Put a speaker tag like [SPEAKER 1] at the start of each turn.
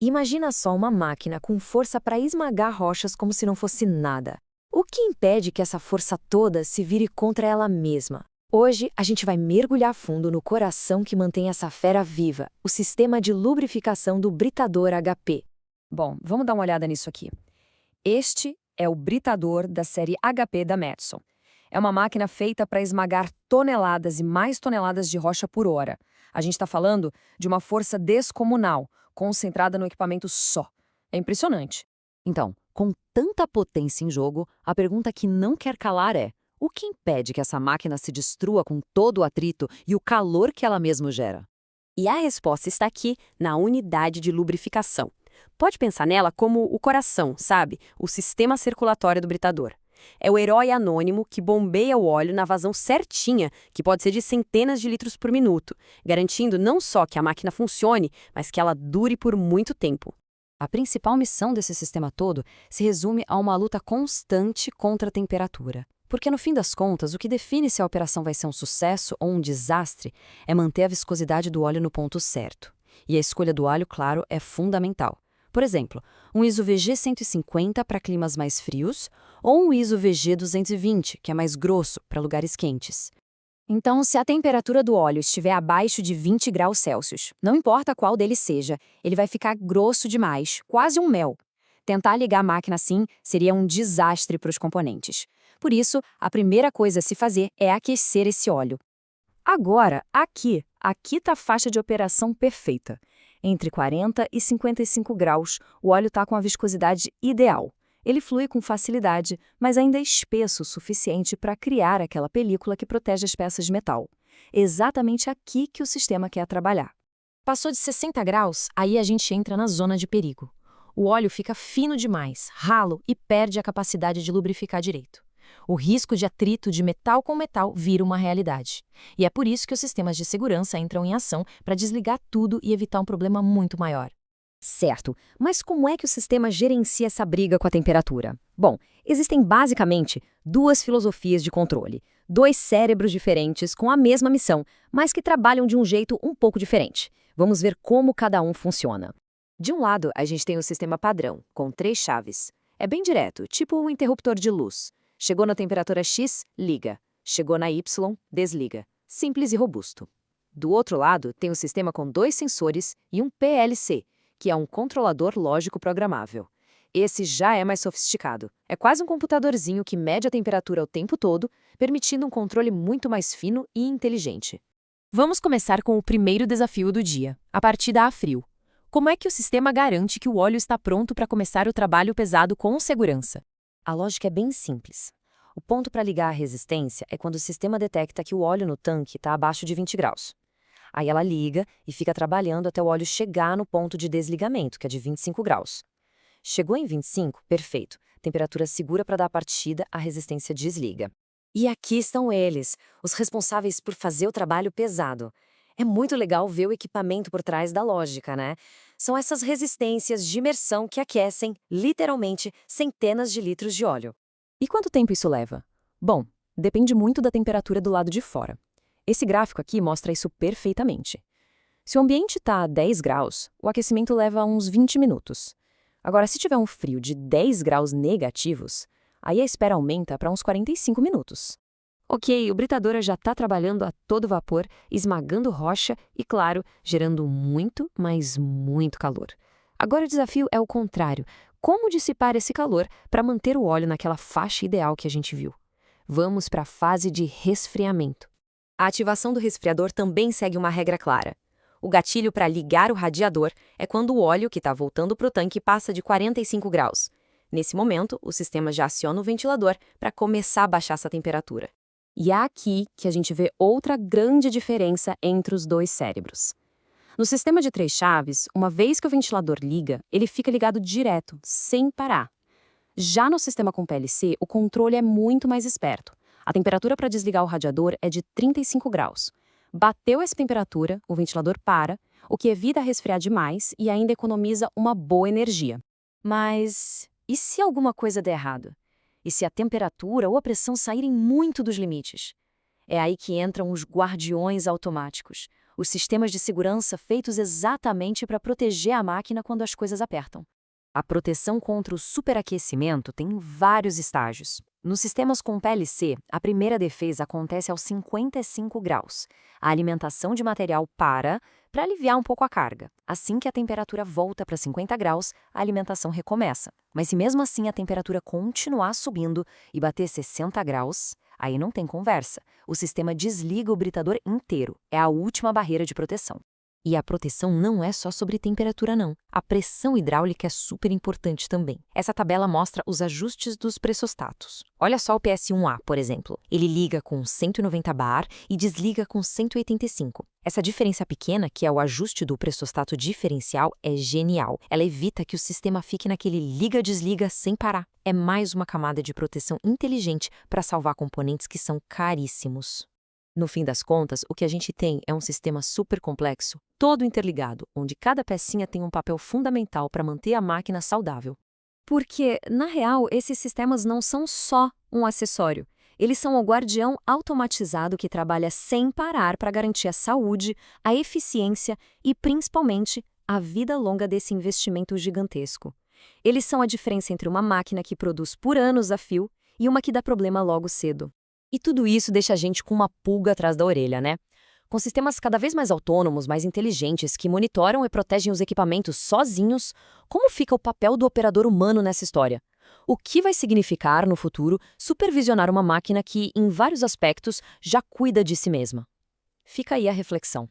[SPEAKER 1] Imagina só uma máquina com força para esmagar rochas como se não fosse nada. O que impede que essa força toda se vire contra ela mesma? Hoje, a gente vai mergulhar fundo no coração que mantém essa fera viva, o sistema de lubrificação do britador HP.
[SPEAKER 2] Bom, vamos dar uma olhada nisso aqui. Este é o britador da série HP da Metson. É uma máquina feita para esmagar toneladas e mais toneladas de rocha por hora. A gente está falando de uma força descomunal, concentrada no equipamento só. É impressionante.
[SPEAKER 3] Então, com tanta potência em jogo, a pergunta que não quer calar é: o que impede que essa máquina se destrua com todo o atrito e o calor que ela mesma gera?
[SPEAKER 4] E a resposta está aqui na unidade de lubrificação. Pode pensar nela como o coração, sabe? O sistema circulatório do britador. É o herói anônimo que bombeia o óleo na vazão certinha, que pode ser de centenas de litros por minuto, garantindo não só que a máquina funcione, mas que ela dure por muito tempo.
[SPEAKER 3] A principal missão desse sistema todo se resume a uma luta constante contra a temperatura. Porque, no fim das contas, o que define se a operação vai ser um sucesso ou um desastre é manter a viscosidade do óleo no ponto certo. E a escolha do óleo, claro, é fundamental. Por exemplo, um ISO VG 150 para climas mais frios ou um ISO VG 220, que é mais grosso, para lugares quentes.
[SPEAKER 2] Então, se a temperatura do óleo estiver abaixo de 20 graus Celsius, não importa qual deles seja, ele vai ficar grosso demais, quase um mel. Tentar ligar a máquina assim seria um desastre para os componentes. Por isso, a primeira coisa a se fazer é aquecer esse óleo.
[SPEAKER 1] Agora, aqui está a faixa de operação perfeita. Entre 40 e 55 graus, o óleo está com a viscosidade ideal. Ele flui com facilidade, mas ainda é espesso o suficiente para criar aquela película que protege as peças de metal. Exatamente aqui que o sistema quer trabalhar.
[SPEAKER 2] Passou de 60 graus, aí a gente entra na zona de perigo. O óleo fica fino demais, ralo e perde a capacidade de lubrificar direito. O risco de atrito de metal com metal vira uma realidade. E é por isso que os sistemas de segurança entram em ação para desligar tudo e evitar um problema muito maior.
[SPEAKER 3] Certo, mas como é que o sistema gerencia essa briga com a temperatura? Bom, existem basicamente duas filosofias de controle. Dois cérebros diferentes com a mesma missão, mas que trabalham de um jeito um pouco diferente. Vamos ver como cada um funciona.
[SPEAKER 1] De um lado, a gente tem o sistema padrão, com 3 chaves. É bem direto, tipo um interruptor de luz. Chegou na temperatura X, liga. Chegou na Y, desliga. Simples e robusto. Do outro lado, tem o sistema com 2 sensores e um PLC, que é um controlador lógico programável. Esse já é mais sofisticado. É quase um computadorzinho que mede a temperatura o tempo todo, permitindo um controle muito mais fino e inteligente.
[SPEAKER 2] Vamos começar com o primeiro desafio do dia, a partida a frio. Como é que o sistema garante que o óleo está pronto para começar o trabalho pesado com segurança?
[SPEAKER 3] A lógica é bem simples. O ponto para ligar a resistência é quando o sistema detecta que o óleo no tanque está abaixo de 20 graus. Aí ela liga e fica trabalhando até o óleo chegar no ponto de desligamento, que é de 25 graus. Chegou em 25, perfeito. Temperatura segura para dar a partida, a resistência desliga. E aqui estão eles, os responsáveis por fazer o trabalho pesado. É muito legal ver o equipamento por trás da lógica, né? São essas resistências de imersão que aquecem, literalmente, centenas de litros de óleo.
[SPEAKER 2] E quanto tempo isso leva? Bom, depende muito da temperatura do lado de fora. Esse gráfico aqui mostra isso perfeitamente. Se o ambiente está a 10 graus, o aquecimento leva uns 20 minutos. Agora, se tiver um frio de 10 graus negativos, aí a espera aumenta para uns 45 minutos. Ok, o britador já está trabalhando a todo vapor, esmagando rocha e, claro, gerando muito, mas muito calor. Agora o desafio é o contrário. Como dissipar esse calor para manter o óleo naquela faixa ideal que a gente viu? Vamos para a fase de resfriamento.
[SPEAKER 4] A ativação do resfriador também segue uma regra clara. O gatilho para ligar o radiador é quando o óleo que está voltando para o tanque passa de 45 graus. Nesse momento, o sistema já aciona o ventilador para começar a baixar essa temperatura. E é aqui que a gente vê outra grande diferença entre os dois cérebros. No sistema de 3 chaves, uma vez que o ventilador liga, ele fica ligado direto, sem parar. Já no sistema com PLC, o controle é muito mais esperto. A temperatura para desligar o radiador é de 35 graus. Bateu essa temperatura, o ventilador para, o que evita resfriar demais e ainda economiza uma boa energia.
[SPEAKER 1] Mas e se alguma coisa der errado? E se a temperatura ou a pressão saírem muito dos limites? É aí que entram os guardiões automáticos,
[SPEAKER 2] Os sistemas de segurança feitos exatamente para proteger a máquina quando as coisas apertam.
[SPEAKER 3] A proteção contra o superaquecimento tem vários estágios. Nos sistemas com PLC, a primeira defesa acontece aos 55 graus. A alimentação de material para aliviar um pouco a carga. Assim que a temperatura volta para 50 graus, a alimentação recomeça. Mas se mesmo assim a temperatura continuar subindo e bater 60 graus, aí não tem conversa. O sistema desliga o britador inteiro. É a última barreira de proteção. E a proteção não é só sobre temperatura, não. A pressão hidráulica é super importante também. Essa tabela mostra os ajustes dos pressostatos. Olha só o PS1A, por exemplo. Ele liga com 190 bar e desliga com 185. Essa diferença pequena, que é o ajuste do pressostato diferencial, é genial. Ela evita que o sistema fique naquele liga-desliga sem parar. É mais uma camada de proteção inteligente para salvar componentes que são caríssimos. No fim das contas, o que a gente tem é um sistema super complexo, todo interligado, onde cada pecinha tem um papel fundamental para manter a máquina saudável.
[SPEAKER 2] Porque, na real, esses sistemas não são só um acessório. Eles são o guardião automatizado que trabalha sem parar para garantir a saúde, a eficiência e, principalmente, a vida longa desse investimento gigantesco. Eles são a diferença entre uma máquina que produz por anos a fio e uma que dá problema logo cedo.
[SPEAKER 3] E tudo isso deixa a gente com uma pulga atrás da orelha, né? Com sistemas cada vez mais autônomos, mais inteligentes, que monitoram e protegem os equipamentos sozinhos, como fica o papel do operador humano nessa história? O que vai significar, no futuro, supervisionar uma máquina que, em vários aspectos, já cuida de si mesma? Fica aí a reflexão.